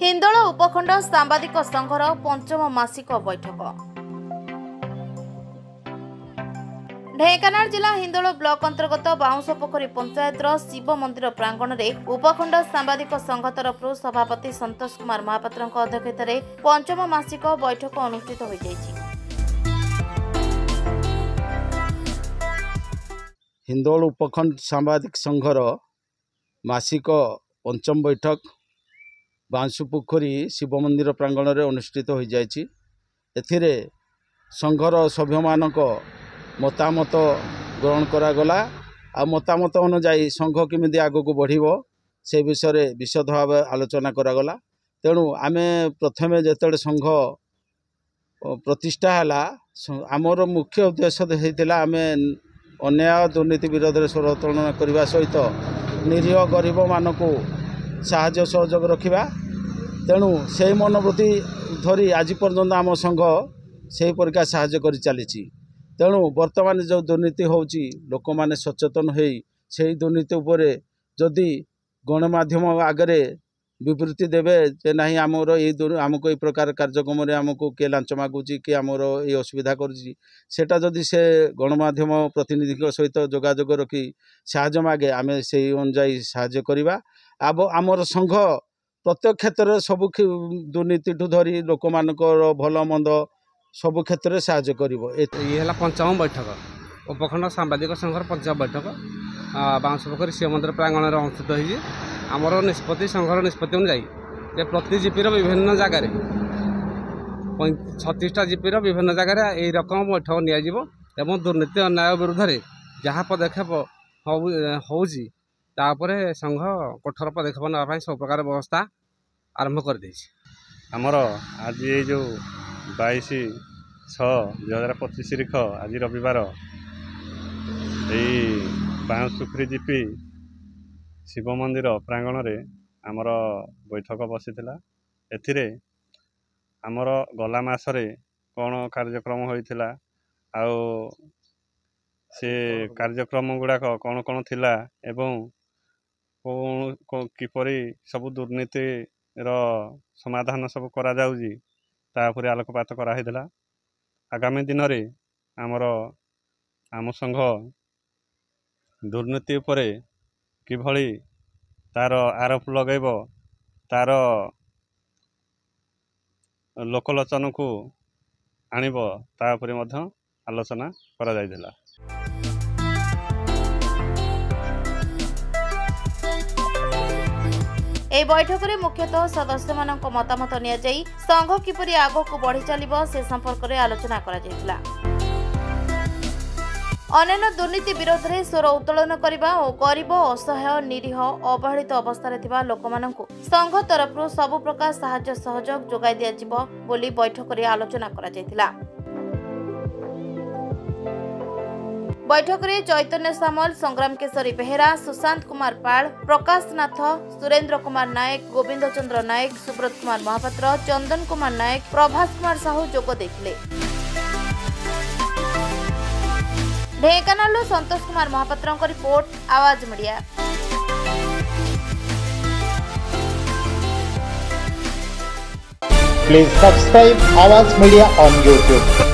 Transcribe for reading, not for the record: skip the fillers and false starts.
हिंदोल उपखंड सांबादिक संघर पंचम मासिक बैठक। ढेंकानाल जिला हिंदोल ब्लॉक अंतर्गत बाउंसपोखरी पंचायतर शिव मंदिर प्रांगण में उपखंड सांबादिक संघ तरफ सभापति संतोष कुमार महापात्र अध्यक्षतार पंचम मासिक बैठक अनुष्ठित हो जाएगी। हिंदोल उपखंड सांबादिक संघर मासिक पंचम बैठक बांसुपोखरी शिव मंदिर प्रांगण में अनुष्ठित हो जाएगी। एथिरे संघर सभ्य मानक मतामत ग्रहण करागला आ मतामत अनुजाई संघ केमिति आगक बढ़िबो से विषय विशद भाव आलोचना करागला। तेणु आमे प्रथमे जेतेबे संघ प्रतिष्ठा हला आमर मुख्य उद्देश्य होइतिला आमे अन्याय दुर्नीति विरोध में स्वर उत्तोलन करने सहित निरीह गरीब मानक साहाय्य सहयोग रखा। तेणु से मनोवृत्ति धरी आज पर्यंत आम संघ से परिका साहाय्य कर चली। तेणु वर्तमान जो दुर्नीति होची लोक माने सचेतन हो दुर्नीति उपरे जदि गणमाध्यम आगे विवृत्ति देवे जे नहीं आमर आमको ये प्रकार कार्यक्रम आमको किए लांच मागुची कि आमर ये असुविधा करा जदि से गणमाध्यम प्रतिनिधि सहित जोगाजोग रखी साहाय्य मागे आम से अनुजाई साहाय्य करवा। अब आमर संघ प्रत्येक क्षेत्र में सबु दुर्नीति ठू धरी लोक मानकर भल मंद सबु क्षेत्र में साहाय्य कर। पंचम बैठक उपखंड सांबादिक संघर पंचम बैठक बांसपोखरी शिव मंदिर प्रांगण में अनुष्ठित होगी। आमर निष्पत्ति संघर निष्पत्ति अनुଯାयी प्रति जीपीर विभिन्न जगार 36टा जीपीर विभिन्न जगार यही रकम बैठक नि दुर्नीति अन्याय विरुद्ध में जहाँ पदक्षेप होउची तापरे संघ कठोर पदक्षेप ना सब प्रकार व्यवस्था आरंभ कर देछि। आमर आज ये जो 22/6/2025 तारीख आज रविवार यही बांसपोखरी जीपी शिव मंदिर प्रांगण में आमर बैठक बसीथिला। एथिरे आमर गला मासरे कौन कार्यक्रम होइथिला आउ से कार्यक्रम गुड़ाक कौन कौन थिला एवं किपरि सब दुर्नीति रो समाधान सब करा जाउजी तापर आलोकपात करा हिदला। आगामी दिन में आमर आम संघ दुर्नीति उपरे किभली तार आरोप लगेब तार लोकलोचन को आणिब तापरे मध्य आलोचना करा जायथिला। ए बैठक में मुख्यतः सदस्य मानक मतामत निया जाई संघ किपरि आगक बढ़ी चलिबो से संपर्क में आलोचना करा जायतिला। अन्य दुर्नीति विरोध में स्वर उत्तोलन करने और गरीब असहाय निरीह अवहेलित अवस्था थिबा लोकमानंकु संघ तरफ सबु प्रकार साहाय्य सहयोग जोगाई दियाजिबो बोली बैठक में आलोचना करा जायतिला। बैठक में चैतन्य सामल, संग्राम केशरी बेहेरा, सुशांत कुमार पाल, प्रकाश नाथ, सुरेंद्र कुमार नायक, गोविंद चंद्र नायक, सुब्रत कुमार महापात्र, चंदन कुमार नायक, प्रभास कुमार साहू जोग देथिले। ढेंकानाल संतोष कुमार महापात्र रिपोर्ट, आवाज media. Please subscribe Awaaz Media on YouTube.